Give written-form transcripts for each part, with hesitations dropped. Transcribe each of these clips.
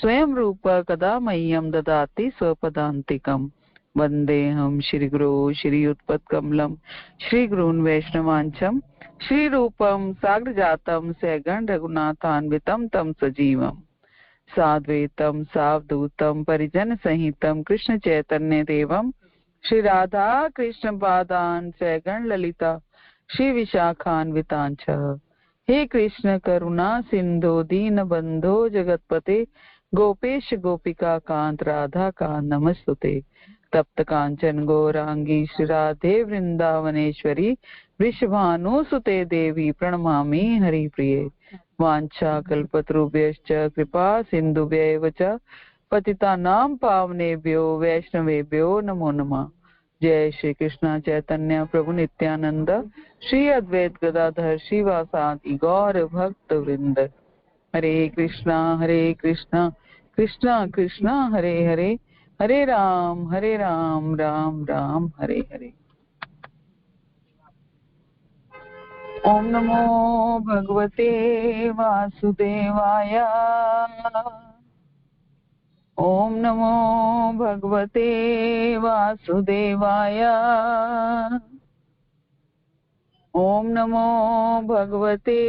स्वयं रूप कदा मह्यं ददाति स्वपदान्तिकम्। वन्देऽहं श्रीगुरो श्रीयुत्पत्कमलं श्रीगुरून् वैष्णवांशं श्रीरूपं साग्रजातं सगण रघुनाथान्वितं तं सजीवम् साद्वैतं सावधूतं परिजन सहितं कृष्ण चैतन्य देवं श्री राधा कृष्ण पादान् सगण ललिता श्री विशाखान्वितांच। हे कृष्ण करुणा सिंधु दीन बंधो जगतपते गोपेश गोपिका कांत राधा कांत नमस्तुते। तप्त कांचन गौरांगी श्री राधे वृंदावनेश्वरी वृषभानुसुते देवी प्रणमामि हरिप्रिये। वाञ्छा कल्पतरुभ्यश्च कृपा सिन्धुभ्यैव च पतितानां पावनेभ्यो वैष्णवेभ्यो नमो नमः। जय श्री कृष्ण चैतन्य प्रभु नित्यानंद श्री अद्वैत गदाधर श्रीवासादि गौर भक्त वृंद। हरे कृष्णा कृष्णा कृष्णा हरे हरे, हरे राम राम राम हरे हरे। ओम नमो भगवते वासुदेवाय। ओम नमो भगवते वासुदेवाय। ओम नमो भगवते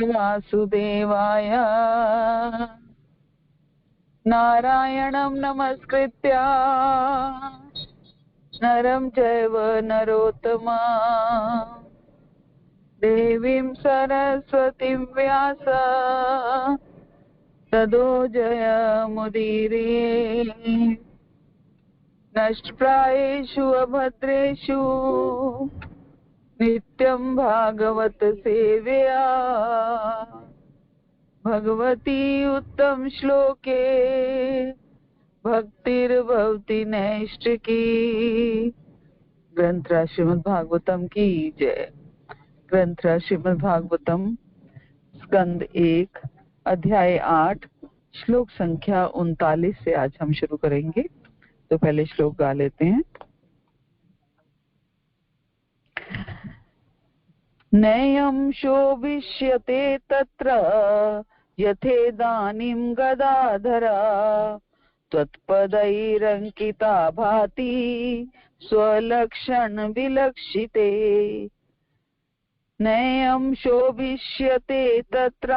वासुदेवाय। नारायणं नमस्कृत्य नरं चैव नरोत्तमा देवीं सरस्वतीं व्यास ततो जयमुदीरये। नष्टप्रायेषु अभद्रेषु नित्यं भागवत सेवया भगवती उत्तम श्लोके भक्तिर्भवति नैष्ठिकी। ग्रंथ श्रीमद् भागवतम की जय। ग्रंथ श्रीमद् भागवतम स्कंद 1 अध्याय 8 श्लोक संख्या 39 से आज हम शुरू करेंगे। तो पहले श्लोक गा लेते हैं। नयं शोभिष्यते तत्र यथेदानीं गदाधरा त्वत्पदैरङ्किता भाति स्वलक्षण विलक्षिते। नयं शोभिष्यते तत्र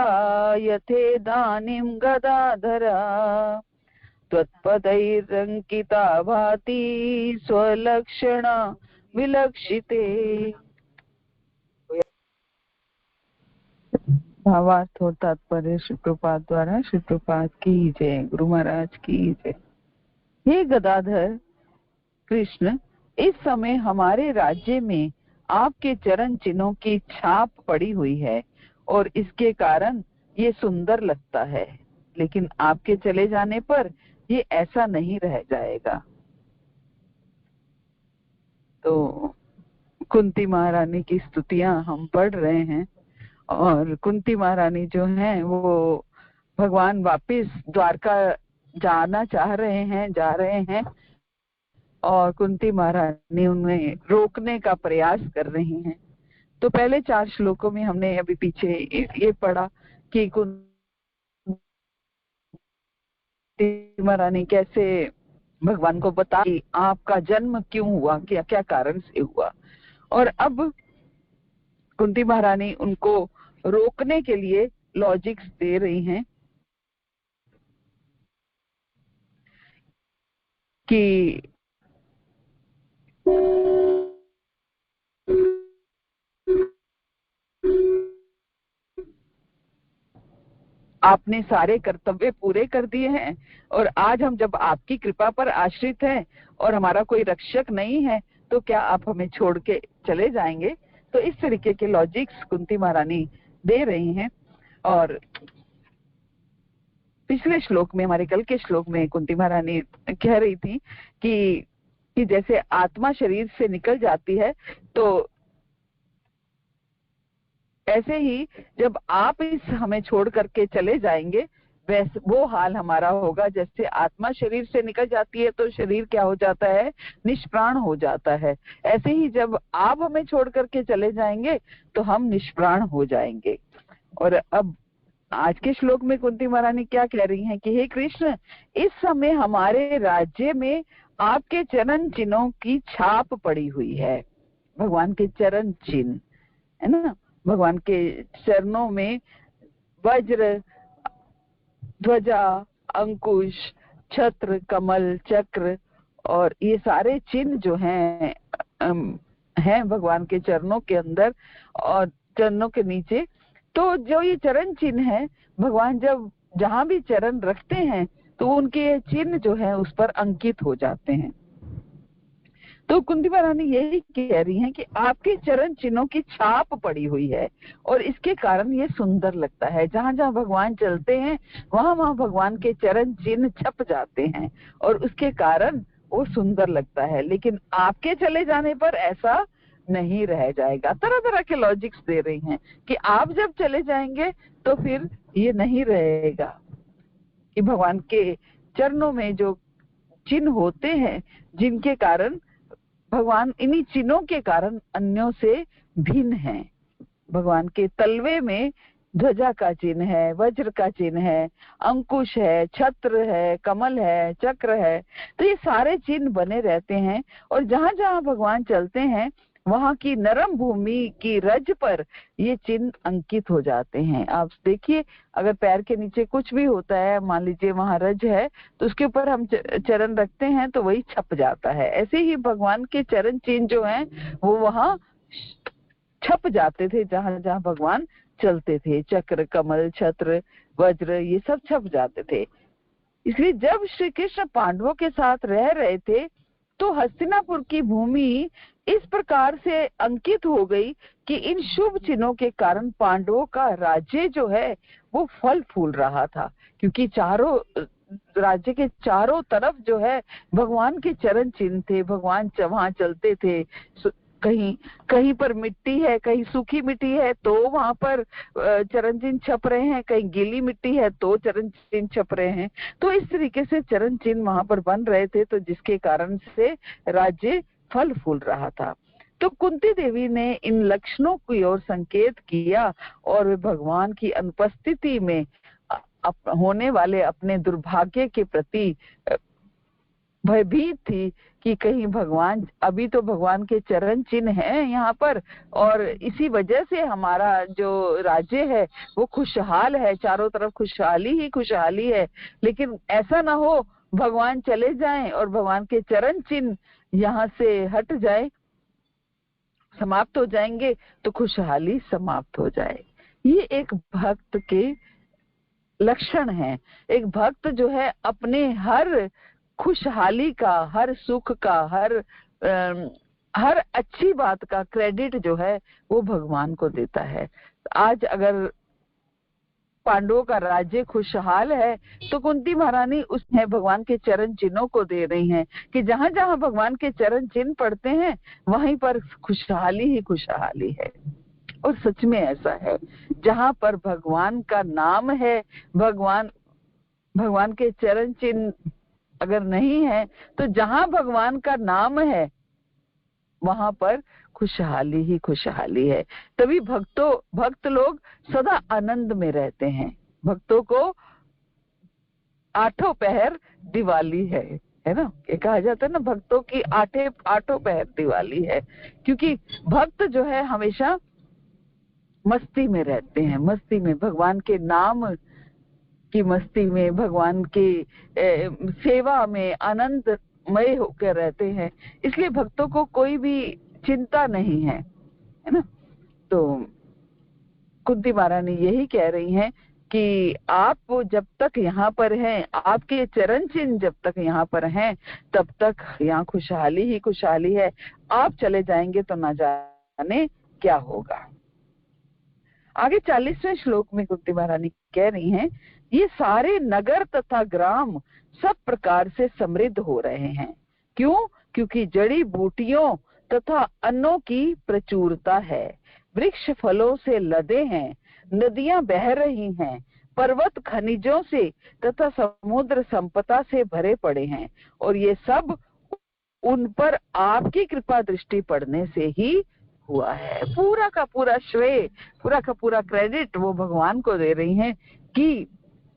यथेदानीं गदाधरा त्वत्पदैरङ्किता भाति स्वलक्षण विलक्षिते। भावार्थ और तात्पर्य श्री प्रभुपाद द्वारा। श्री प्रभुपाद की जय। गुरु महाराज की जय। हे गदाधर कृष्ण, इस समय हमारे राज्य में आपके चरण चिन्हों की छाप पड़ी हुई है और इसके कारण ये सुंदर लगता है, लेकिन आपके चले जाने पर ये ऐसा नहीं रह जाएगा। तो कुंती महारानी की स्तुतियां हम पढ़ रहे हैं और कुंती महारानी जो हैं वो भगवान वापिस द्वारका जाना चाह रहे हैं, जा रहे हैं और कुंती महारानी उन्हें रोकने का प्रयास कर रही हैं। तो पहले 4 श्लोकों में हमने अभी पीछे ये पढ़ा कि कुंती महारानी कैसे भगवान को बता कि आपका जन्म क्यों हुआ, क्या क्या कारण से हुआ। और अब कुंती महारानी उनको रोकने के लिए लॉजिक्स दे रही हैं कि आपने सारे कर्तव्य पूरे कर दिए हैं और आज हम जब आपकी कृपा पर आश्रित हैं और हमारा कोई रक्षक नहीं है तो क्या आप हमें छोड़ के चले जाएंगे। तो इस तरीके के लॉजिक्स कुंती महारानी दे रही हैं। और पिछले श्लोक में, हमारे कल के श्लोक में कुंती महारानी कह रही थी कि जैसे आत्मा शरीर से निकल जाती है तो ऐसे ही जब आप इस हमें छोड़ करके चले जाएंगे वैसे वो हाल हमारा होगा। जैसे आत्मा शरीर से निकल जाती है तो शरीर क्या हो जाता है, निष्प्राण हो जाता है। ऐसे ही जब आप हमें छोड़ करके चले जाएंगे तो हम निष्प्राण हो जाएंगे। और अब आज के श्लोक में कुंती महारानी क्या कह रही हैं कि हे कृष्ण, इस समय हमारे राज्य में आपके चरण चिन्हों की छाप पड़ी हुई है। भगवान के चरण चिन्ह है ना, भगवान के चरणों में वज्र, ध्वजा, अंकुश, छत्र, कमल, चक्र और ये सारे चिन्ह जो हैं हैं भगवान के चरणों के अंदर और चरणों के नीचे। तो जो ये चरण चिन्ह है, भगवान जब जहां भी चरण रखते हैं तो उनके चिन्ह जो है उस पर अंकित हो जाते हैं। तो कुंती महारानी यही कह रही हैं कि आपके चरण चिन्हों की छाप पड़ी हुई है और इसके कारण ये सुंदर लगता है। जहां जहां भगवान चलते हैं वहां वहां भगवान के चरण चिन्ह छप जाते हैं और उसके कारण वो सुंदर लगता है। लेकिन आपके चले जाने पर ऐसा नहीं रह जाएगा। तरह तरह के लॉजिक्स दे रही हैं कि आप जब चले जाएंगे तो फिर ये नहीं रहेगा कि भगवान के चरणों में जो चिन्ह होते हैं, जिनके कारण भगवान इन्हीं चिन्हों के कारण अन्यों से भिन्न हैं। भगवान के तलवे में ध्वजा का चिन्ह है, वज्र का चिन्ह है, अंकुश है, छत्र है, कमल है, चक्र है। तो ये सारे चिन्ह बने रहते हैं और जहां जहां भगवान चलते हैं वहां की नरम भूमि की रज पर ये चिन्ह अंकित हो जाते हैं। आप देखिए, अगर पैर के नीचे कुछ भी होता है, मान लीजिए वहां रज है, तो उसके ऊपर हम चरण रखते हैं तो वही छप जाता है। ऐसे ही भगवान के चरण चिन्ह जो हैं वो वहां छप जाते थे जहां जहां भगवान चलते थे। चक्र, कमल, छत्र, वज्र ये सब छप जाते थे। इसलिए जब श्री कृष्ण पांडवों के साथ रह रहे थे तो हस्तिनापुर की भूमि इस प्रकार से अंकित हो गई कि इन शुभ चिन्हों के कारण पांडवों का राज्य जो है वो फल फूल रहा था, क्योंकि चारों राज्य के चारों तरफ जो है भगवान के चरण चिन्ह थे। भगवान वहां चलते थे, कहीं कहीं पर मिट्टी है, कहीं सूखी मिट्टी है तो वहां पर चरण चिन्ह छप रहे हैं, कहीं गीली मिट्टी है तो चरण चिन्ह छप रहे हैं। तो इस तरीके से चरण चिन्ह वहां पर बन रहे थे, तो जिसके कारण से राज्य फल फूल रहा था। तो कुंती देवी ने इन लक्षणों की ओर संकेत किया और वे भगवान की अनुपस्थिति में होने वाले अपने दुर्भाग्य के प्रति भयभीत थी कि कहीं भगवान, अभी तो भगवान के चरण चिन्ह हैं यहाँ पर और इसी वजह से हमारा जो राज्य है वो खुशहाल है, चारों तरफ खुशहाली ही खुशहाली है, लेकिन ऐसा ना हो भगवान चले जाएं और भगवान के चरण चिन्ह यहाँ से हट जाए, समाप्त हो जाएंगे तो खुशहाली समाप्त हो जाए। ये एक भक्त के लक्षण है। एक भक्त जो है अपने हर खुशहाली का, हर सुख का, हर अच्छी बात का क्रेडिट जो है वो भगवान को देता है। आज अगर पांडवों का राज्य खुशहाल है तो कुंती महारानी उसमें भगवान के चरण चिन्हों को दे रही हैं कि जहां जहां भगवान के चरण चिन्ह पड़ते हैं वहीं पर खुशहाली ही खुशहाली है। और सच में ऐसा है, जहां पर भगवान का नाम है, भगवान के चरण चिन्ह अगर नहीं है तो जहां भगवान का नाम है वहां पर खुशहाली ही खुशहाली है। तभी भक्त लोग सदा आनंद में रहते हैं। भक्तों को आठों पहर दिवाली है ना, ये कहा जाता है ना, भक्तों की आठों पहर दिवाली है, क्योंकि भक्त जो है हमेशा मस्ती में रहते हैं, मस्ती में, भगवान के नाम की मस्ती में, भगवान की सेवा में आनंदमय होकर रहते हैं। इसलिए भक्तों को कोई भी चिंता नहीं है ना। तो कुंती महारानी यही कह रही हैं कि आप जब तक यहाँ पर हैं, आपके चरण चिन्ह जब तक यहाँ पर हैं, तब तक यहाँ खुशहाली ही खुशहाली है। आप चले जाएंगे तो ना जाने क्या होगा। आगे 40वें श्लोक में कुंती महारानी कह रही हैं, ये सारे नगर तथा ग्राम सब प्रकार से समृद्ध हो रहे हैं। क्यों? क्योंकि जड़ी बूटियों तथा अन्नों की प्रचुरता है, वृक्ष फलों से लदे हैं, नदियां बह रही हैं, पर्वत खनिजों से तथा समुद्र संपदा से भरे पड़े हैं, और ये सब उन पर आपकी कृपा दृष्टि पड़ने से ही हुआ है। पूरा का पूरा श्रेय, पूरा का पूरा क्रेडिट वो भगवान को दे रही हैं कि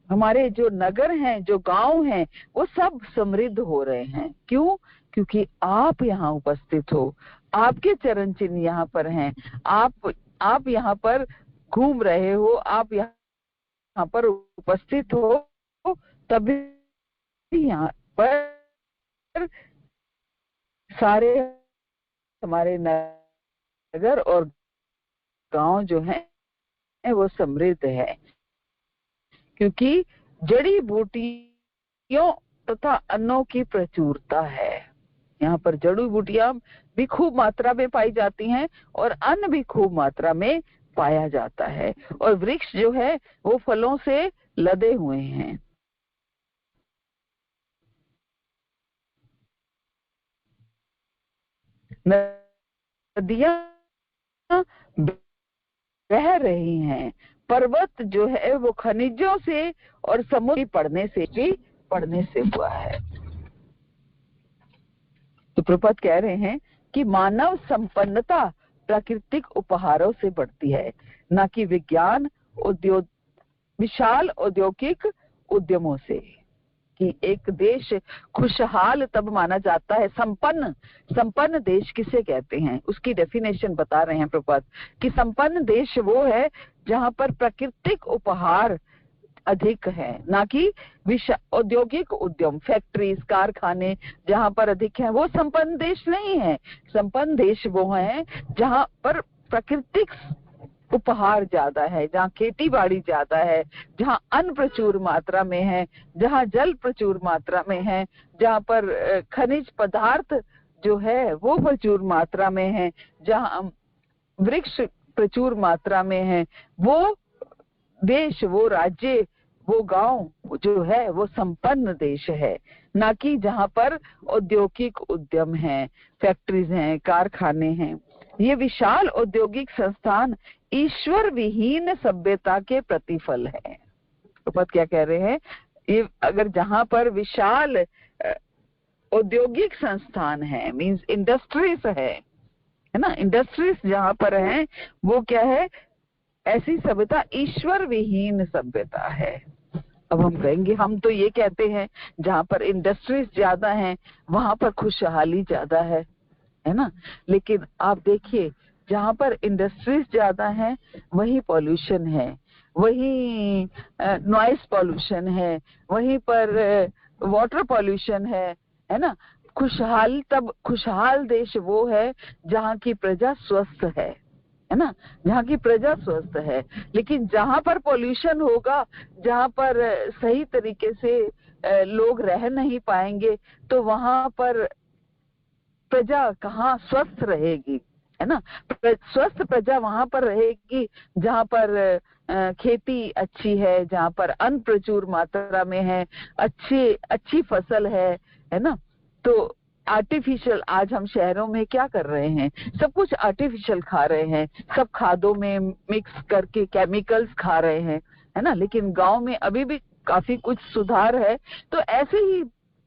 हमारे जो नगर हैं, जो गांव हैं, वो सब समृद्ध हो रहे हैं। क्यों? क्योंकि आप यहाँ उपस्थित हो, आपके चरण चिन्ह यहाँ पर हैं, आप यहाँ पर घूम रहे हो, आप यहाँ पर उपस्थित हो, तभी यहाँ पर सारे हमारे नगर और गांव जो है वो समृद्ध है। क्योंकि जड़ी बूटियों तथा अन्नों की प्रचुरता है। यहाँ पर जड़ी बूटियां भी खूब मात्रा में पाई जाती हैं और अन्न भी खूब मात्रा में पाया जाता है, और वृक्ष जो है वो फलों से लदे हुए हैं। नदियां बह रही हैं, पर्वत जो है वो खनिजों से और समुद्र पड़ने से हुआ है। तो प्रपद कह रहे हैं कि मानव संपन्नता प्राकृतिक उपहारों से बढ़ती है, न कि विशाल औद्योगिक उद्यमों से। कि एक देश खुशहाल तब माना जाता है, संपन्न देश किसे कहते हैं उसकी डेफिनेशन बता रहे हैं प्रपद, कि संपन्न देश वो है जहां पर प्राकृतिक उपहार अधिक है, ना कि औद्योगिक उद्यम, फैक्ट्रीज, कारखाने जहां पर अधिक हैं, वो संपन्न देश नहीं है। संपन्न देश वो है जहां पर प्राकृतिक उपहार ज्यादा है, जहाँ खेती बाड़ी ज्यादा है, जहाँ अन्न प्रचुर मात्रा में है, जहाँ जल प्रचुर मात्रा में है, जहाँ पर खनिज पदार्थ जो है वो प्रचुर मात्रा में है, जहाँ वृक्ष प्रचुर मात्रा में है, वो देश, वो राज्य, वो गांव जो है वो संपन्न देश है, ना कि जहाँ पर औद्योगिक उद्यम है, फैक्ट्रीज हैं, कारखाने हैं। ये विशाल औद्योगिक संस्थान ईश्वर विहीन सभ्यता के प्रतिफल है। तो क्या कह रहे हैं, ये अगर जहां पर विशाल औद्योगिक संस्थान है, मींस इंडस्ट्रीज है ना, इंडस्ट्रीज जहां पर है वो क्या है, ऐसी सभ्यता ईश्वर विहीन सभ्यता है। अब हम कहेंगे, हम तो ये कहते हैं जहां पर इंडस्ट्रीज ज्यादा हैं वहां पर खुशहाली ज्यादा है ना। लेकिन आप देखिए, जहां पर इंडस्ट्रीज ज्यादा हैं वहीं पॉल्यूशन है, वहीं नॉइस पॉल्यूशन है, वहीं पर वाटर पॉल्यूशन है ना। खुशहाल देश वो है जहां की प्रजा स्वस्थ है ना, जहाँ की प्रजा स्वस्थ है। लेकिन जहां पर पॉल्यूशन होगा, जहां पर सही तरीके से लोग रह नहीं पाएंगे, तो वहां पर प्रजा कहाँ स्वस्थ रहेगी, है ना। स्वस्थ प्रजा वहां पर रहेगी जहां पर खेती अच्छी है, जहां पर अन्न प्रचुर मात्रा में है, अच्छी फसल है ना। तो आर्टिफिशियल, आज हम शहरों में क्या कर रहे हैं, सब कुछ आर्टिफिशियल खा रहे हैं, सब खादों में मिक्स करके केमिकल्स खा रहे हैं, है ना। लेकिन गांव में अभी भी काफी कुछ सुधार है। तो ऐसे ही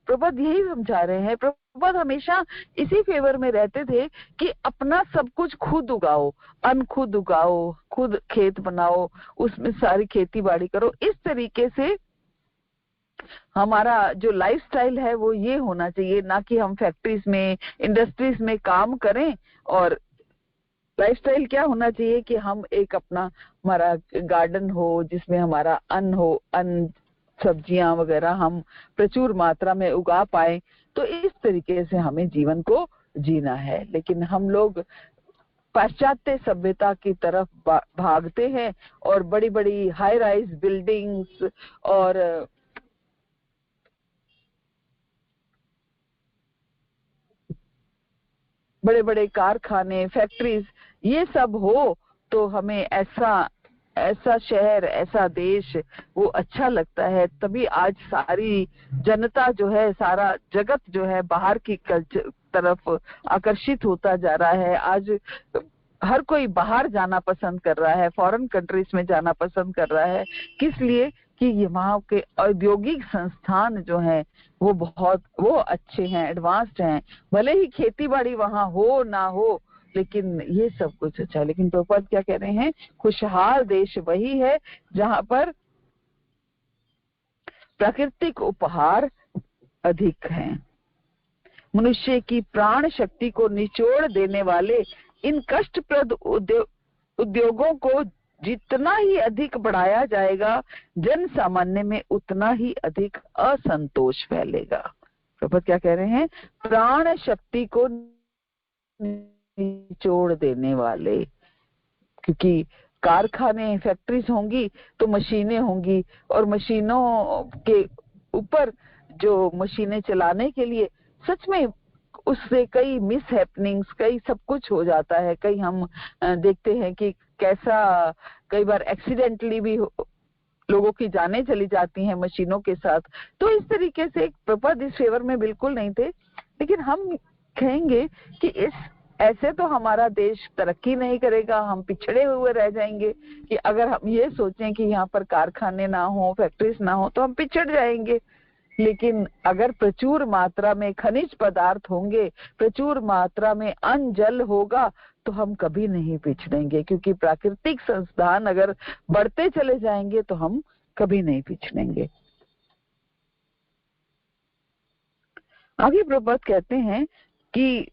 प्रपद यही समझा रहे हैं। प्रपद हमेशा इसी फेवर में रहते थे कि अपना सब कुछ खुद उगाओ, अन्न खुद उगाओ, खुद खेत बनाओ, उसमें सारी खेती बाड़ी करो। इस तरीके से हमारा जो लाइफस्टाइल है वो ये होना चाहिए, ना कि हम फैक्ट्रीज में, इंडस्ट्रीज में काम करें। और लाइफस्टाइल क्या होना चाहिए कि हम एक अपना, हमारा गार्डन हो जिसमें हमारा अन्न हो, अन्न सब्जियां वगैरह हम प्रचुर मात्रा में उगा पाए। तो इस तरीके से हमें जीवन को जीना है। लेकिन हम लोग पाश्चात्य सभ्यता की तरफ भागते हैं और बड़ी बड़ी हाई राइज बिल्डिंग्स और बड़े बड़े कारखाने, फैक्ट्रीज, ये सब हो तो हमें ऐसा शहर, ऐसा देश वो अच्छा लगता है। तभी आज सारी जनता जो है, सारा जगत जो है बाहर की तरफ आकर्षित होता जा रहा है। आज हर कोई बाहर जाना पसंद कर रहा है, फॉरेन कंट्रीज में जाना पसंद कर रहा है। किस लिए? कि ये वहाँ के औद्योगिक संस्थान जो हैं वो अच्छे हैं, एडवांस्ड हैं। भले ही खेती बाड़ी वहाँ हो ना हो, लेकिन ये सब कुछ अच्छा है। लेकिन प्रभुपाद क्या कह रहे हैं, खुशहाल देश वही है जहां पर प्राकृतिक उपहार अधिक हैं। मनुष्य की प्राण शक्ति को निचोड़ देने वाले इन कष्टप्रद उद्योगों को जितना ही अधिक बढ़ाया जाएगा, जन सामान्य में उतना ही अधिक असंतोष फैलेगा। प्रभुपाद क्या कह रहे हैं, प्राण शक्ति को निचोड़ देने वाले, क्योंकि कारखाने फैक्ट्रीज होंगी तो मशीनें होंगी, और मशीनों के ऊपर जो मशीनें चलाने के लिए सच में उससे कई मिस हैपनिंग्स, कई सब कुछ हो जाता है। कई हम देखते हैं कि कैसा कई बार एक्सीडेंटली भी लोगों की जानें चली जाती हैं मशीनों के साथ। तो इस तरीके से प्रपद इस फेवर में बिल्कुल नहीं थे, लेकिन हम कहेंगे कि इस ऐसे तो हमारा देश तरक्की नहीं करेगा, हम पिछड़े हुए रह जाएंगे। कि अगर हम ये सोचें कि यहाँ पर कारखाने ना हो, फैक्ट्रीज ना हो, तो हम पिछड़ जाएंगे। लेकिन अगर प्रचुर मात्रा में खनिज पदार्थ होंगे, प्रचुर मात्रा में अन्न जल होगा, तो हम कभी नहीं पिछड़ेंगे, क्योंकि प्राकृतिक संसाधन अगर बढ़ते चले जाएंगे तो हम कभी नहीं पिछड़ेंगे। आगे प्रभुपाद कहते हैं कि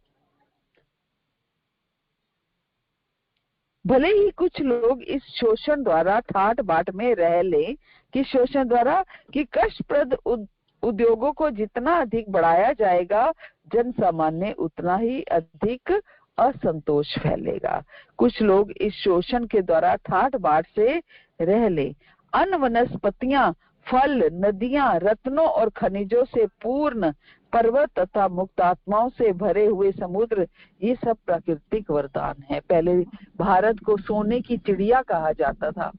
भले ही कुछ लोग इस शोषण द्वारा ठाट बाट में रह ले, कि शोषण द्वारा कि कष्टप्रद उद्योगों को जितना अधिक बढ़ाया जाएगा, जन सामान्य उतना ही अधिक असंतोष फैलेगा। कुछ लोग इस शोषण के द्वारा ठाट बाट से रह ले, अन्न वनस्पतियां, फल, नदियां, रत्नों और खनिजों से पूर्ण पर्वत तथा मुक्त आत्माओं से भरे हुए समुद्र, ये सब प्राकृतिक वरदान है। पहले भारत को सोने की चिड़िया कहा जाता था।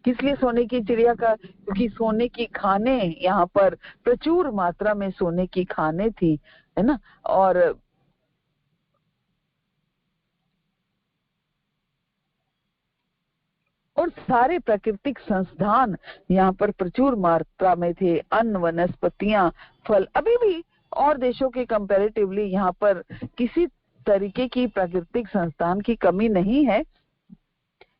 किस लिए सोने की चिड़िया का? क्योंकि सोने की खाने, यहाँ पर प्रचुर मात्रा में सोने की खाने थी, है ना। और सारे प्राकृतिक संसाधन यहाँ पर प्रचुर मात्रा में थे, अन्न, वनस्पतियां, फल। अभी भी और देशों के कंपैरेटिवली यहाँ पर किसी तरीके की प्राकृतिक संसाधन की कमी नहीं है।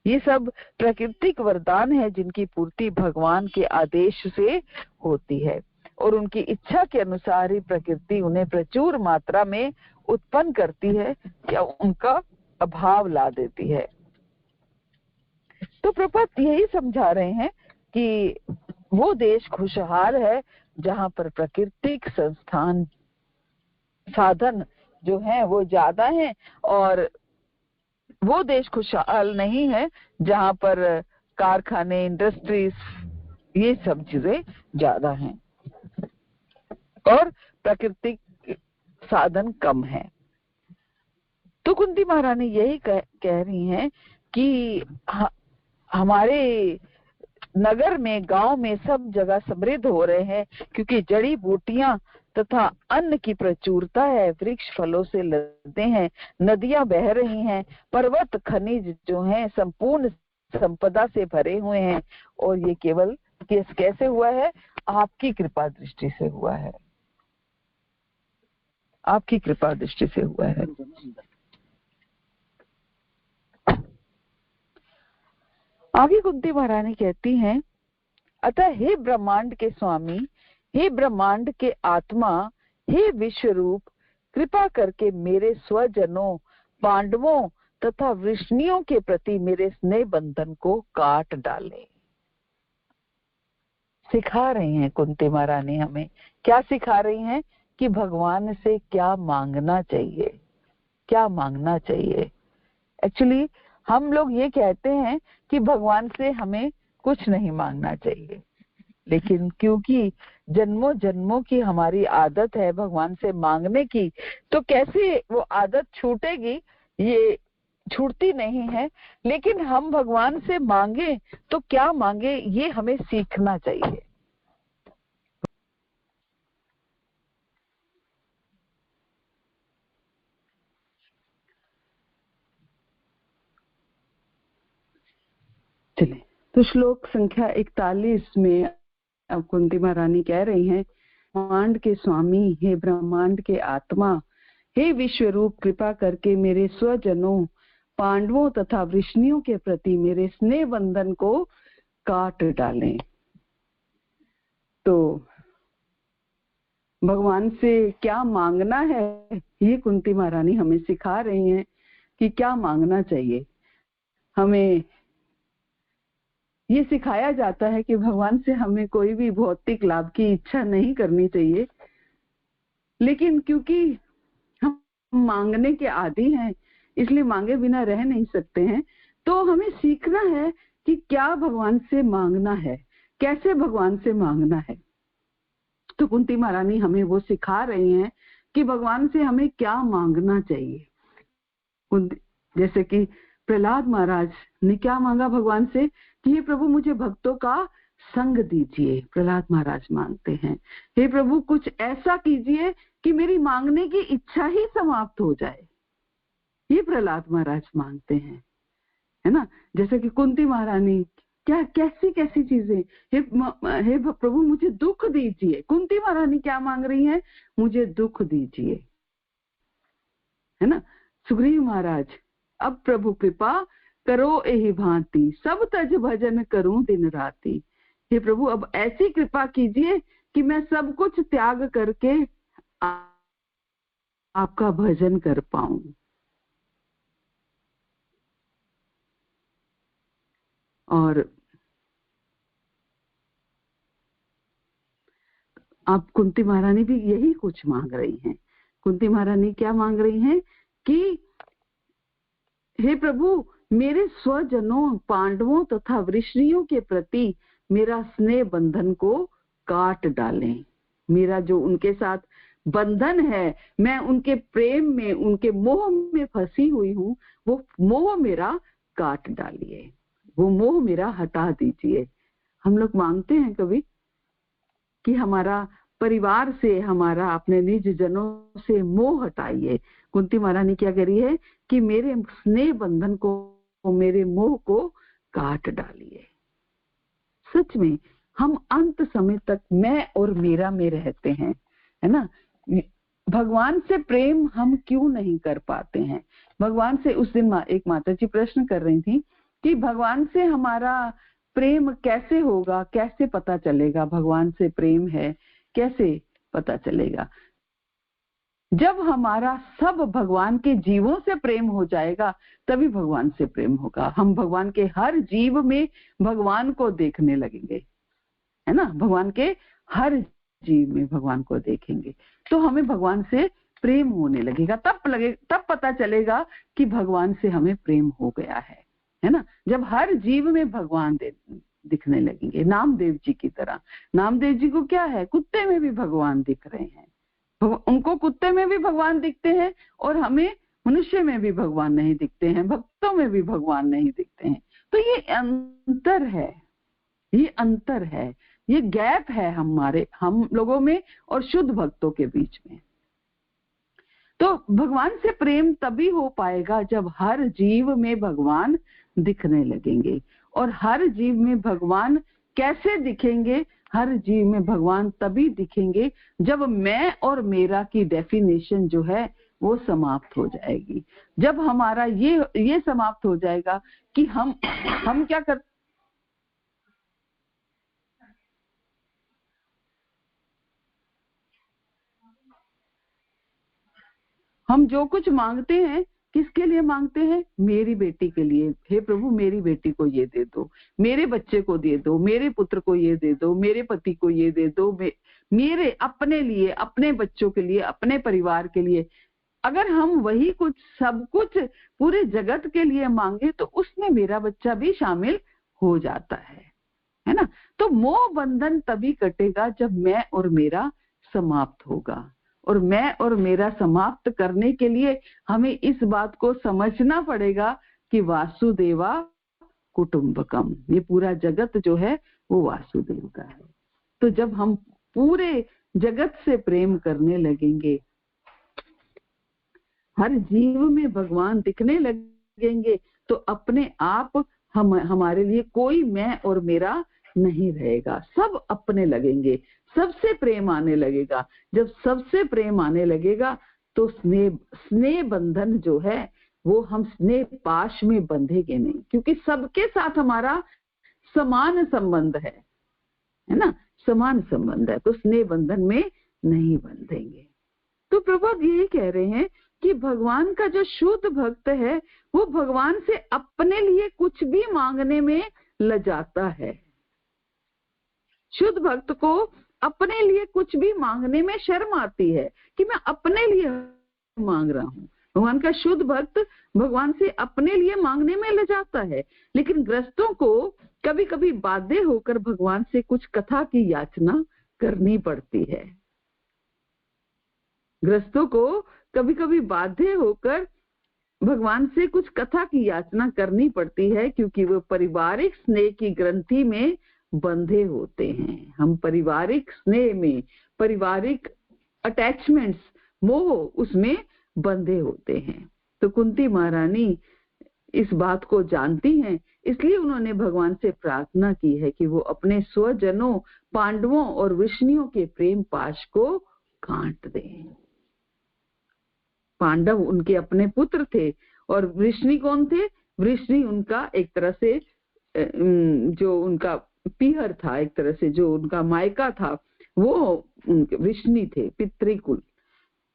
ये सब प्राकृतिक वरदान है जिनकी पूर्ति भगवान के आदेश से होती है, और उनकी इच्छा के अनुसार ही प्रकृति उन्हें प्रचुर मात्रा में उत्पन्न करती है या उनका अभाव ला देती है। तो प्रभुपाद यही समझा रहे हैं कि वो देश खुशहाल है जहां पर प्राकृतिक संस्थान साधन जो है वो ज्यादा हैं, और वो देश खुशहाल नहीं है जहां पर कारखाने, इंडस्ट्रीज, ये सब चीजें ज्यादा हैं और प्राकृतिक साधन कम है। तो कुंती महारानी यही कह रही हैं कि हमारे नगर में, गांव में सब जगह समृद्ध हो रहे हैं, क्योंकि जड़ी बूटियां तथा अन्न की प्रचुरता है, वृक्ष फलों से लदे हैं, नदियां बह रही हैं, पर्वत खनिज जो हैं संपूर्ण संपदा से भरे हुए हैं, और ये केवल कैसे हुआ है? आपकी कृपा दृष्टि से हुआ है, आपकी कृपा दृष्टि से हुआ है। आगे कुंती महारानी कहती हैं, अतः हे ब्रह्मांड के स्वामी, हे ब्रह्मांड के आत्मा, हे विश्व रूप, कृपा करके मेरे स्वजनों, पांडवों तथा वृष्णियों के प्रति मेरे स्नेह बंधन को काट डाले। सिखा रही हैं कुंती महारानी हमें, क्या सिखा रही हैं? कि भगवान से क्या मांगना चाहिए, क्या मांगना चाहिए। एक्चुअली हम लोग ये कहते हैं कि भगवान से हमें कुछ नहीं मांगना चाहिए, लेकिन क्योंकि जन्मों जन्मों की हमारी आदत है भगवान से मांगने की, तो कैसे वो आदत छूटेगी? ये छूटती नहीं है। लेकिन हम भगवान से मांगे तो क्या मांगे, ये हमें सीखना चाहिए। चलिए, तो श्लोक संख्या 41 में अब कुंती महारानी कह रही हैं, ब्रह्मांड के स्वामी, हे ब्रह्मांड के आत्मा, हे विश्वरूप, कृपा करके मेरे स्वजनों पांडवों तथा वृष्णियों के प्रति मेरे स्नेह बंधन को काट डालें। तो भगवान से क्या मांगना है, ये कुंती महारानी हमें सिखा रही हैं कि क्या मांगना चाहिए। हमें ये सिखाया जाता है कि भगवान से हमें कोई भी भौतिक लाभ की इच्छा नहीं करनी चाहिए, लेकिन क्योंकि हम मांगने के आदी हैं, इसलिए मांगे बिना रह नहीं सकते हैं। तो हमें सीखना है कि क्या भगवान से मांगना है, कैसे भगवान से मांगना है। तो कुंती महारानी हमें वो सिखा रही हैं कि भगवान से हमें क्या मांगना चाहिए। जैसे कि प्रहलाद महाराज ने क्या मांगा भगवान से कि हे प्रभु, मुझे भक्तों का संग दीजिए। प्रहलाद महाराज मांगते हैं, हे प्रभु कुछ ऐसा कीजिए कि मेरी मांगने की इच्छा ही समाप्त हो जाए। ये प्रहलाद महाराज मांगते हैं, है ना। जैसे कि कुंती महारानी क्या कैसी कैसी चीजें, हे प्रभु मुझे दुख दीजिए। कुंती महारानी क्या मांग रही है, मुझे दुख दीजिए, है ना। सुग्रीव महाराज, अब प्रभु कृपा करो एहि भांति, सब तज भजन करूं दिन राती। हे प्रभु अब ऐसी कृपा कीजिए कि मैं सब कुछ त्याग करके आपका भजन कर पाऊं। और आप कुंती महारानी भी यही कुछ मांग रही हैं। कुंती महारानी क्या मांग रही हैं कि हे प्रभु मेरे स्वजनों पांडवों तथा वृष्णियों के प्रति मेरा स्नेह बंधन को काट डालें। मेरा जो उनके साथ बंधन है, मैं उनके प्रेम में, उनके मोह में फंसी हुई हूँ, वो मोह मेरा काट डालिए, वो मोह मेरा हटा दीजिए। हम लोग मांगते हैं कभी कि हमारा परिवार से, हमारा अपने निज जनों से मोह हटाइए। कुंती महारानी क्या करी है कि मेरे स्नेह बंधन को, मेरे मोह को काट डालिए। सच में हम अंत समय तक मैं और मेरा में रहते हैं, है ना। भगवान से प्रेम हम क्यों नहीं कर पाते हैं। भगवान से उस दिन एक माता जी प्रश्न कर रही थी कि भगवान से हमारा प्रेम कैसे होगा, कैसे पता चलेगा भगवान से प्रेम है, कैसे पता चलेगा। जब हमारा सब भगवान के जीवों से प्रेम हो जाएगा तभी भगवान से प्रेम होगा। हम भगवान के हर जीव में भगवान को देखने लगेंगे, है ना। भगवान के हर जीव में भगवान को देखेंगे तो हमें भगवान से प्रेम होने लगेगा। तब पता चलेगा कि भगवान से हमें प्रेम हो गया है ना। जब हर जीव में भगवान दिखने लगेंगे, नामदेव जी की तरह। नामदेव जी को क्या है, कुत्ते में भी भगवान दिख रहे हैं। उनको कुत्ते में भी भगवान दिखते हैं और हमें मनुष्य में भी भगवान नहीं दिखते हैं, भक्तों में भी भगवान नहीं दिखते हैं। तो ये अंतर है, ये अंतर है, ये गैप है हम लोगों में और शुद्ध भक्तों के बीच में। तो भगवान से प्रेम तभी हो पाएगा जब हर जीव में भगवान दिखने लगेंगे। और हर जीव में भगवान कैसे दिखेंगे, हर जीव में भगवान तभी दिखेंगे जब मैं और मेरा की डेफिनेशन जो है वो समाप्त हो जाएगी। जब हमारा ये समाप्त हो जाएगा कि हम क्या कर, हम जो कुछ मांगते हैं किसके लिए मांगते हैं, मेरी बेटी के लिए। हे प्रभु मेरी बेटी को ये दे दो, मेरे बच्चे को दे दो, मेरे पुत्र को ये दे दो, मेरे पति को ये दे दो, मेरे अपने लिए, अपने बच्चों के लिए, अपने परिवार के लिए। अगर हम वही कुछ सब कुछ पूरे जगत के लिए मांगे तो उसमें मेरा बच्चा भी शामिल हो जाता है ना। तो मोह बंधन तभी कटेगा जब मैं और मेरा समाप्त होगा। और मैं और मेरा समाप्त करने के लिए हमें इस बात को समझना पड़ेगा कि वासुदेवा कुटुंबकम, ये पूरा जगत जो है वो वासुदेव का है। तो जब हम पूरे जगत से प्रेम करने लगेंगे, हर जीव में भगवान दिखने लगेंगे, तो अपने आप हमारे लिए कोई मैं और मेरा नहीं रहेगा, सब अपने लगेंगे, सबसे प्रेम आने लगेगा। जब सबसे प्रेम आने लगेगा तो स्नेह बंधन जो है वो हम स्नेह पाश में बंधेंगे नहीं, क्योंकि सबके साथ हमारा समान संबंध है ना, समान संबंध है, तो स्नेह बंधन में नहीं बंधेंगे। तो प्रभुपाद यही कह रहे हैं कि भगवान का जो शुद्ध भक्त है वो भगवान से अपने लिए कुछ भी मांगने में लजाता है। शुद्ध भक्त को अपने लिए कुछ भी मांगने में शर्म आती है कि मैं अपने लिए मांग रहा हूँ। भगवान का शुद्ध भक्त भगवान से अपने लिए मांगने में लजाता है, लेकिन ग्रस्तों को कभी कभी बाध्य होकर भगवान से कुछ कथा की याचना करनी पड़ती है। ग्रस्तों को कभी कभी बाध्य होकर भगवान से कुछ कथा की याचना करनी पड़ती है, क्योंकि वो पारिवारिक स्नेह की ग्रंथि में बंधे होते हैं। हम पारिवारिक स्नेह में, पारिवारिक अटैचमेंट्स, मोह, उसमें बंधे होते हैं। तो कुंती महारानी इस बात को जानती हैं, इसलिए उन्होंने भगवान से प्रार्थना की है कि वो अपने स्वजनों पांडवों और वृष्णियों के प्रेम पाश को काट दें। पांडव उनके अपने पुत्र थे और वृष्णि कौन थे? वृष्णि उनका एक तरह से जो उनका पीहर था, एक तरह से जो उनका मायका था, वो वृष्णि थे, पितृकुल।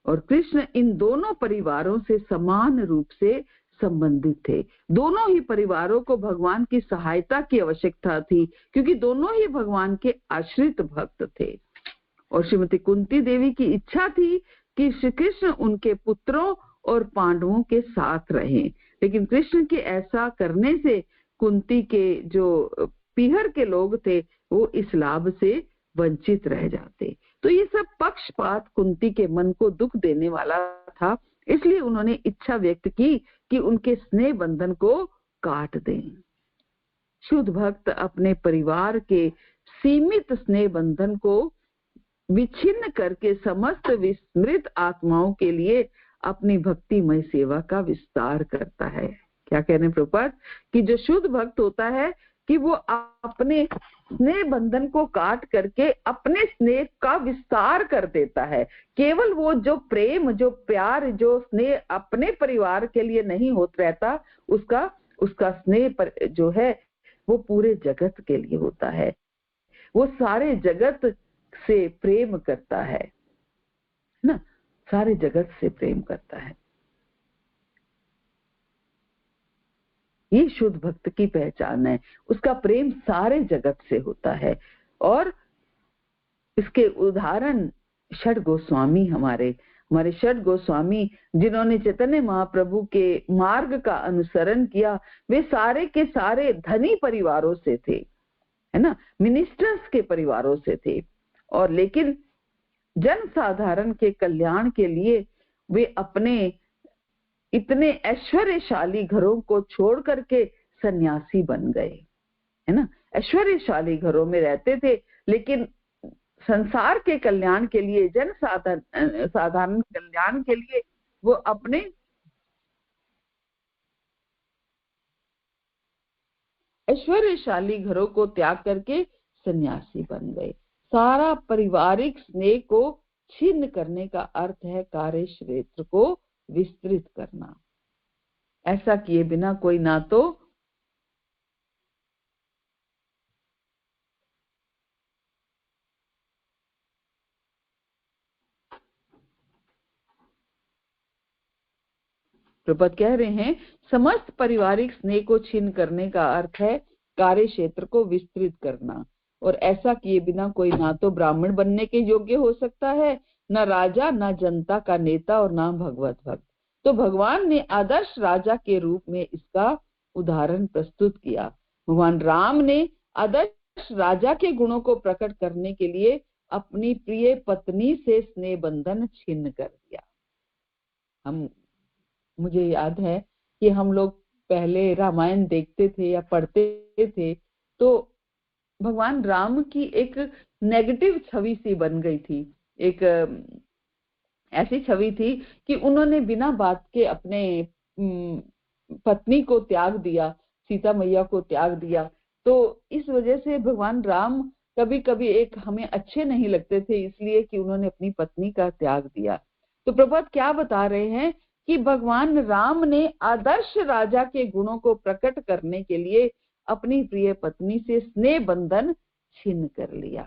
और कृष्ण इन दोनों परिवारों से समान रूप से संबंधित थे। दोनों ही परिवारों को भगवान की सहायता की आवश्यकता थी, क्योंकि दोनों ही भगवान के आश्रित भक्त थे। और श्रीमती कुंती देवी की इच्छा थी कि श्री कृष्ण उनके पुत्रों और पांडवों के साथ रहें, लेकिन कृष्ण के ऐसा करने से कुंती के जो पीहर के लोग थे वो इस लाभ से वंचित रह जाते। तो ये सब पक्षपात कुंती के मन को दुख देने वाला था, इसलिए उन्होंने इच्छा व्यक्त की कि उनके स्नेह बंधन को काट दें। शुद्ध भक्त अपने परिवार के सीमित स्नेह बंधन को विच्छिन्न करके समस्त विस्मृत आत्माओं के लिए अपनी भक्तिमय सेवा का विस्तार करता है। क्या कहने प्रभुपाद कि जो शुद्ध भक्त होता है कि वो अपने स्नेह बंधन को काट करके अपने स्नेह का विस्तार कर देता है। केवल वो जो प्रेम, जो प्यार, जो स्नेह अपने परिवार के लिए नहीं होता रहता, उसका स्नेह जो है वो पूरे जगत के लिए होता है। वो सारे जगत से प्रेम करता है ना, सारे जगत से प्रेम करता है। ये शुद्ध भक्त की पहचान है, उसका प्रेम सारे जगत से होता है। और इसके उदाहरण षड गोस्वामी, हमारे षड गोस्वामी जिन्होंने चैतन्य महाप्रभु के मार्ग का अनुसरण किया, वे सारे के सारे धनी परिवारों से थे, है ना, मिनिस्टर्स के परिवारों से थे। और लेकिन जन साधारण के कल्याण के लिए वे अपने इतने ऐश्वर्यशाली घरों को छोड़ करके सन्यासी बन गए, है ना। ऐश्वर्यशाली घरों में रहते थे, लेकिन संसार के कल्याण के लिए, जन साधारण कल्याण के लिए वो अपने ऐश्वर्यशाली घरों को त्याग करके सन्यासी बन गए। सारा पारिवारिक स्नेह को छिन्न करने का अर्थ है कार्य क्षेत्र को विस्तृत करना। ऐसा किए बिना कोई ना तो प्रभुपाद कह रहे हैं, समस्त पारिवारिक स्नेह को छिन्न करने का अर्थ है कार्य क्षेत्र को विस्तृत करना। और ऐसा किए बिना कोई ना तो ब्राह्मण बनने के योग्य हो सकता है, न राजा, न जनता का नेता, और न भगवत भक्त। तो भगवान ने आदर्श राजा के रूप में इसका उदाहरण प्रस्तुत किया। भगवान राम ने आदर्श राजा के गुणों को प्रकट करने के लिए अपनी प्रिय पत्नी से स्नेह बंधन छिन्न कर दिया। मुझे याद है कि हम लोग पहले रामायण देखते थे या पढ़ते थे, तो भगवान राम की एक नेगेटिव छवि सी बन गई थी। एक ऐसी छवि थी कि उन्होंने बिना बात के अपने पत्नी को त्याग दिया, सीता मैया को त्याग दिया। तो इस वजह से भगवान राम कभी कभी एक हमें अच्छे नहीं लगते थे, इसलिए कि उन्होंने अपनी पत्नी का त्याग दिया। तो प्रभुपाद क्या बता रहे हैं कि भगवान राम ने आदर्श राजा के गुणों को प्रकट करने के लिए अपनी प्रिय पत्नी से स्नेह बंधन छीन कर लिया,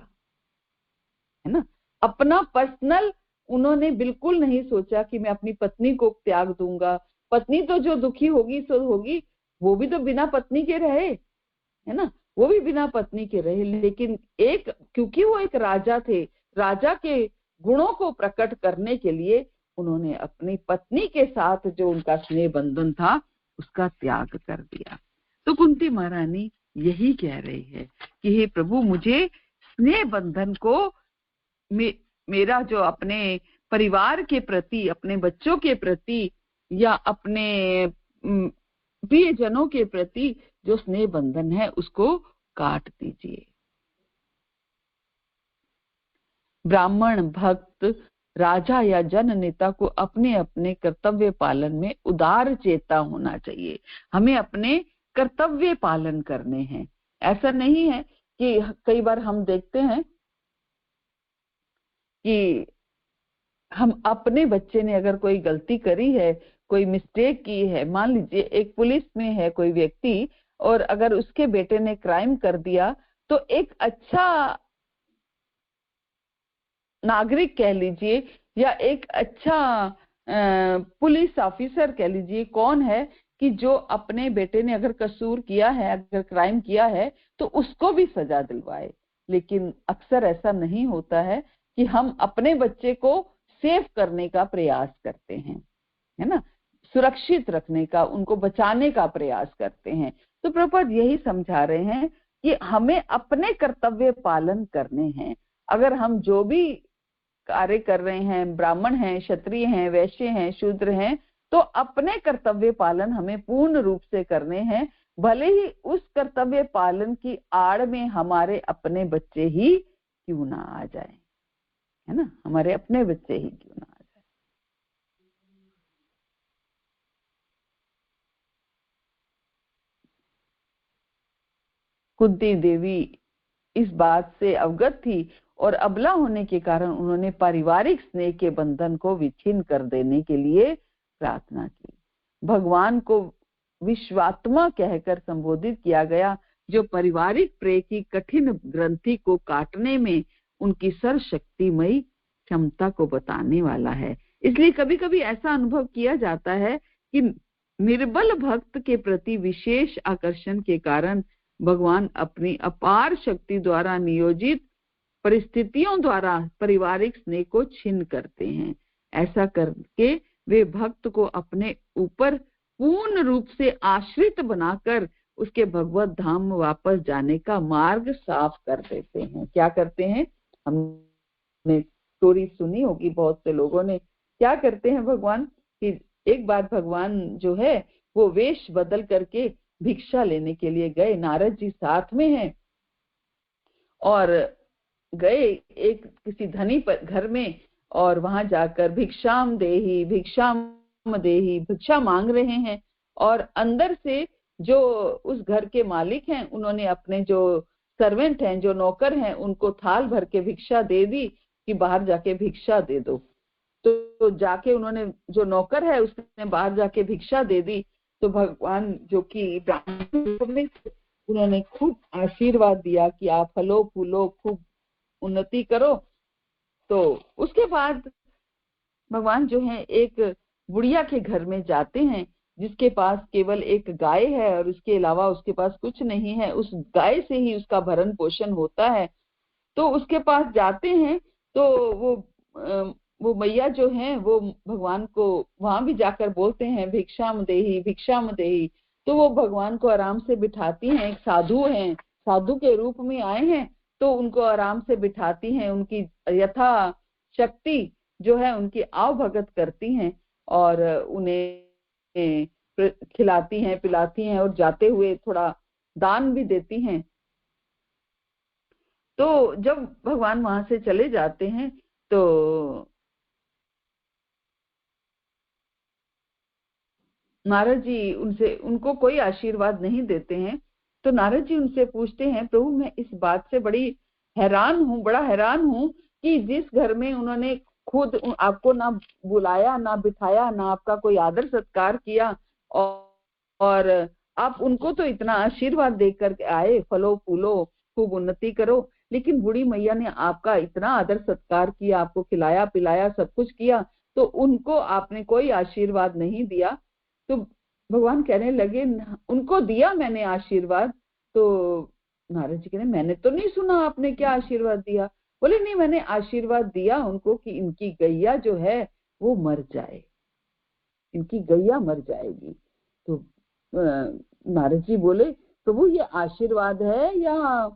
है ना। अपना पर्सनल उन्होंने बिल्कुल नहीं सोचा कि मैं अपनी पत्नी को त्याग दूंगा। पत्नी तो जो दुखी होगी सो होगी, वो भी तो बिना पत्नी के रहे, है ना, वो भी बिना पत्नी के रहे। लेकिन क्योंकि वो एक राजा थे, राजा के गुणों को प्रकट करने के लिए उन्होंने अपनी पत्नी के साथ जो उनका स्नेह बंधन था उसका त्याग कर दिया। तो कुंती महारानी यही कह रही है कि हे प्रभु, मुझे स्नेह बंधन को मेरा जो अपने परिवार के प्रति, अपने बच्चों के प्रति या अपने प्रियजनों के प्रति जो स्नेह बंधन है उसको काट दीजिए। ब्राह्मण, भक्त, राजा या जन नेता को अपने अपने कर्तव्य पालन में उदार चेता होना चाहिए। हमें अपने कर्तव्य पालन करने हैं। ऐसा नहीं है कि कई बार हम देखते हैं कि हम अपने बच्चे ने अगर कोई गलती करी है, कोई मिस्टेक की है, मान लीजिए एक पुलिस में है कोई व्यक्ति और अगर उसके बेटे ने क्राइम कर दिया, तो एक अच्छा नागरिक कह लीजिए या एक अच्छा पुलिस ऑफिसर कह लीजिए, कौन है कि जो अपने बेटे ने अगर कसूर किया है, अगर क्राइम किया है तो उसको भी सजा दिलवाए। लेकिन अक्सर ऐसा नहीं होता है कि हम अपने बच्चे को सेव करने का प्रयास करते हैं, है ना, सुरक्षित रखने का, उनको बचाने का प्रयास करते हैं। तो प्रभुपाद यही समझा रहे हैं कि हमें अपने कर्तव्य पालन करने हैं। अगर हम जो भी कार्य कर रहे हैं, ब्राह्मण हैं, क्षत्रिय हैं, वैश्य हैं, शूद्र हैं, तो अपने कर्तव्य पालन हमें पूर्ण रूप से करने हैं, भले ही उस कर्तव्य पालन की आड़ में हमारे अपने बच्चे ही क्यों ना आ जाए, है ना, हमारे अपने बच्चे ही क्यों ना आ जाए। कुंती देवी इस बात से अवगत थी और अबला होने के कारण उन्होंने पारिवारिक स्नेह के बंधन को विच्छिन्न कर देने के लिए प्रार्थना की। भगवान को विश्वात्मा कहकर संबोधित किया गया, जो पारिवारिक प्रेम की कठिन ग्रंथि को काटने में उनकी सर्वशक्तिमयी क्षमता को बताने वाला है। इसलिए कभी कभी ऐसा अनुभव किया जाता है कि निर्बल भक्त के प्रति विशेष आकर्षण के कारण भगवान अपनी अपार शक्ति द्वारा नियोजित परिस्थितियों द्वारा पारिवारिक स्नेह को छिन्न करते हैं। ऐसा करके वे भक्त को अपने ऊपर पूर्ण रूप से आश्रित बनाकर उसके भगवत धाम में वापस जाने का मार्ग साफ कर देते हैं। क्या करते हैं, हमने स्टोरी सुनी होगी बहुत से लोगों ने, क्या करते हैं भगवान कि एक बार भगवान जो है वो वेश बदल करके भिक्षा लेने के लिए गए। नारद जी साथ में हैं और गए एक किसी धनी पर घर में और वहां जाकर भिक्षाम देही भिक्षा मांग रहे हैं। और अंदर से जो उस घर के मालिक हैं उन्होंने अपने जो सर्वेंट हैं, जो नौकर हैं, उनको थाल भर के भिक्षा दे दी कि बाहर जाके भिक्षा दे दो। तो जाके उन्होंने, जो नौकर है उसने बाहर जाके भिक्षा दे दी। तो भगवान जो कि ब्राह्मण, उन्होंने खूब आशीर्वाद दिया कि आप फलो फूलो, खूब उन्नति करो। तो उसके बाद भगवान जो है एक बुढ़िया के घर में जाते हैं जिसके पास केवल एक गाय है और उसके अलावा उसके पास कुछ नहीं है, उस गाय से ही उसका भरण पोषण होता है। तो उसके पास जाते हैं तो वो मैया जो है वो भगवान को वहां भी जाकर बोलते हैं भिक्षाम देही। तो वो भगवान को आराम से बिठाती हैं। एक साधु हैं, साधु के रूप में आए हैं, तो उनको आराम से बिठाती हैं, उनकी यथा शक्ति जो है उनकी आव भगत करती हैं और उन्हें खिलाती हैं, पिलाती हैं और जाते हुए थोड़ा दान भी देती हैं। तो जब भगवान वहां से चले जाते हैं तो नारद जी उनको कोई आशीर्वाद नहीं देते हैं। तो नारद जी उनसे पूछते हैं, प्रभु मैं इस बात से बड़ा हैरान हूं कि जिस घर में उन्होंने खुद आपको ना बुलाया, ना बिठाया, ना आपका कोई आदर सत्कार किया, और आप उनको तो इतना आशीर्वाद दे करके आए, फलो फूलो खूब उन्नति करो, लेकिन बूढ़ी मैया ने आपका इतना आदर सत्कार किया, आपको खिलाया पिलाया सब कुछ किया, तो उनको आपने कोई आशीर्वाद नहीं दिया। तो भगवान कहने लगे उनको दिया मैंने आशीर्वाद। तो नारद जी कहने मैंने तो नहीं सुना आपने क्या आशीर्वाद दिया। बोले नहीं, मैंने आशीर्वाद दिया उनको कि इनकी गैया जो है वो मर जाए, इनकी गैया मर जाएगी। तो नारद जी बोले प्रभु ये आशीर्वाद है या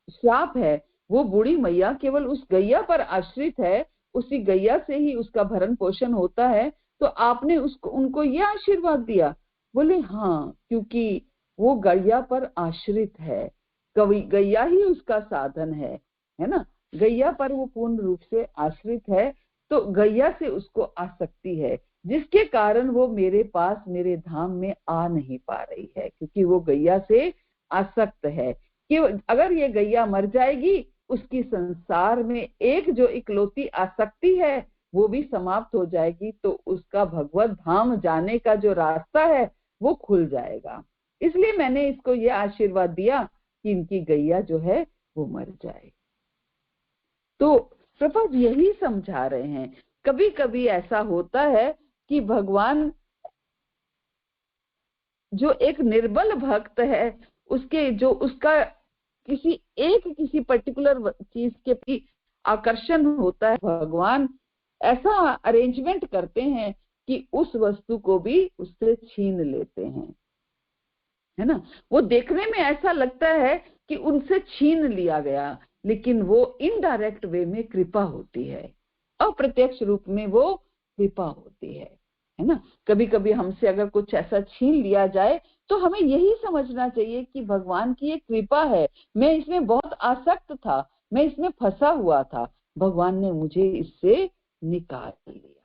श्राप है? वो बूढ़ी मैया केवल उस गैया पर आश्रित है, उसी गैया से ही उसका भरण पोषण होता है, तो आपने उसको उनको ये आशीर्वाद दिया? बोले हाँ, क्योंकि वो गैया पर आश्रित है, गैया ही उसका साधन है ना, गैया पर वो पूर्ण रूप से आश्रित है, तो गैया से उसको आसक्ति है, जिसके कारण वो मेरे पास मेरे धाम में आ नहीं पा रही है, क्योंकि वो गैया से आसक्त है कि अगर ये गैया मर जाएगी, उसकी संसार में एक जो इकलौती आसक्ति है वो भी समाप्त हो जाएगी, तो उसका भगवत धाम जाने का जो रास्ता है वो खुल जाएगा। इसलिए मैंने इसको ये आशीर्वाद दिया कि इनकी गैया जो है वो मर जाए। तो प्रभुपाद यही समझा रहे हैं, कभी कभी ऐसा होता है कि भगवान जो एक निर्बल भक्त है, उसके जो उसका किसी पर्टिकुलर चीज के प्रति आकर्षण होता है, भगवान ऐसा अरेंजमेंट करते हैं कि उस वस्तु को भी उससे छीन लेते हैं, है ना। वो देखने में ऐसा लगता है कि उनसे छीन लिया गया, लेकिन वो इनडायरेक्ट वे में कृपा होती है, अप्रत्यक्ष रूप में वो कृपा होती है ना। कभी कभी हमसे अगर कुछ ऐसा छीन लिया जाए तो हमें यही समझना चाहिए कि भगवान की एक कृपा है, मैं इसमें बहुत आसक्त था, मैं इसमें फंसा हुआ था, भगवान ने मुझे इससे निकाल लिया,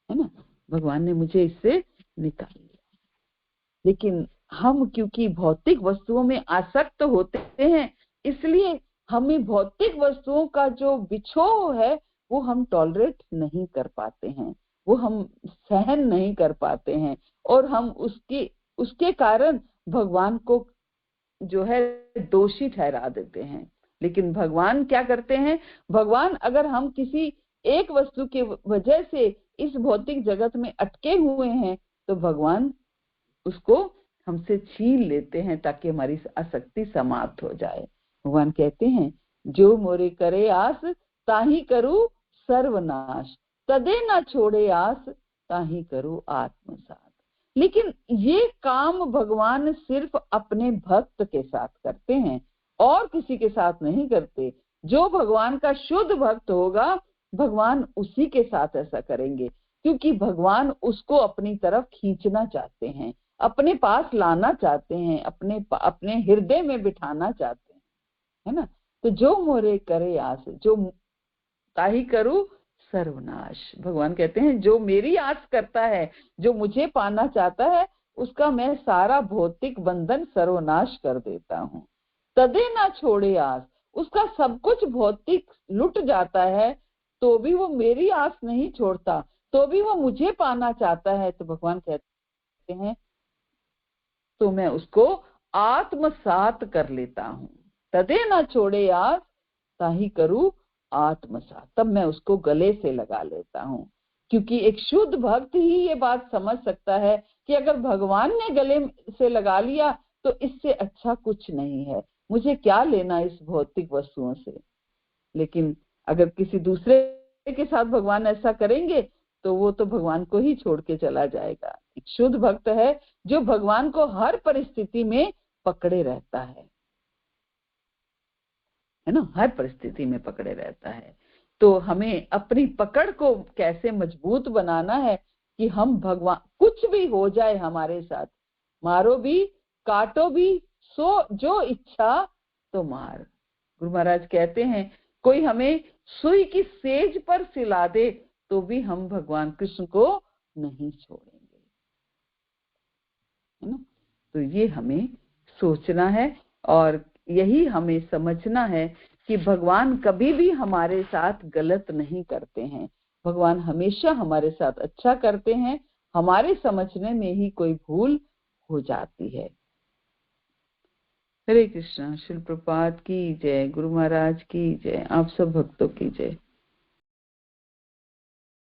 है ना, भगवान ने मुझे इससे निकाल लिया। लेकिन हम क्योंकि भौतिक वस्तुओं में आसक्त होते हैं, इसलिए हमें भौतिक वस्तुओं का जो बिछोह है वो हम टॉलरेट नहीं कर पाते हैं, वो हम सहन नहीं कर पाते हैं, और हम उसके कारण भगवान को जो है दोषी ठहरा देते हैं। लेकिन भगवान क्या करते हैं, भगवान अगर हम किसी एक वस्तु के वजह से इस भौतिक जगत में अटके हुए हैं, तो भगवान उसको हमसे छीन लेते हैं ताकि हमारी आसक्ति समाप्त हो जाए। भगवान कहते हैं जो मोरे करे आस ताही करूं सर्वनाश, तदे ना छोड़े आस ताही करूं आत्मसात। लेकिन ये काम भगवान सिर्फ अपने भक्त के साथ करते हैं और किसी के साथ नहीं करते। जो भगवान का शुद्ध भक्त होगा, भगवान उसी के साथ ऐसा करेंगे, क्योंकि भगवान उसको अपनी तरफ खींचना चाहते हैं, अपने पास लाना चाहते हैं, अपने हृदय में बिठाना चाहते हैं, है ना। तो जो मोरे करे आस, जो ताही करूं सर्वनाश। भगवान कहते हैं जो मेरी आस करता है, जो मुझे पाना चाहता है, उसका मैं सारा भौतिक बंधन सर्वनाश कर देता हूँ। तदे ना छोड़े आस, उसका सब कुछ भौतिक लुट जाता है तो भी वो मेरी आस नहीं छोड़ता, तो भी वो मुझे पाना चाहता है। तो भगवान कहते हैं तो मैं उसको आत्मसात कर लेता हूँ। तदे ना छोड़े आस ताही करूं आत्मसात, तब मैं उसको गले से लगा लेता हूँ। क्योंकि एक शुद्ध भक्त ही ये बात समझ सकता है कि अगर भगवान ने गले से लगा लिया तो इससे अच्छा कुछ नहीं है, मुझे क्या लेना इस भौतिक वस्तुओं से। लेकिन अगर किसी दूसरे के साथ भगवान ऐसा करेंगे तो वो तो भगवान को ही छोड़ के चला जाएगा। एक शुद्ध भक्त है जो भगवान को हर परिस्थिति में पकड़े रहता है ना, हर परिस्थिति में पकड़े रहता है। तो हमें अपनी पकड़ को कैसे मजबूत बनाना है कि हम भगवान, कुछ भी हो जाए हमारे साथ, मारो भी काटो भी, सो जो इच्छा तो मार। गुरु महाराज कहते हैं कोई हमें सुई की सेज पर सिला दे तो भी हम भगवान कृष्ण को नहीं छोड़ेंगे, है ना। तो ये हमें सोचना है और यही हमें समझना है कि भगवान कभी भी हमारे साथ गलत नहीं करते हैं, भगवान हमेशा हमारे साथ अच्छा करते हैं, हमारे समझने में ही कोई भूल हो जाती है। हरे कृष्णा। शिल प्रपात की जय, गुरु महाराज की जय, आप सब भक्तों की जय।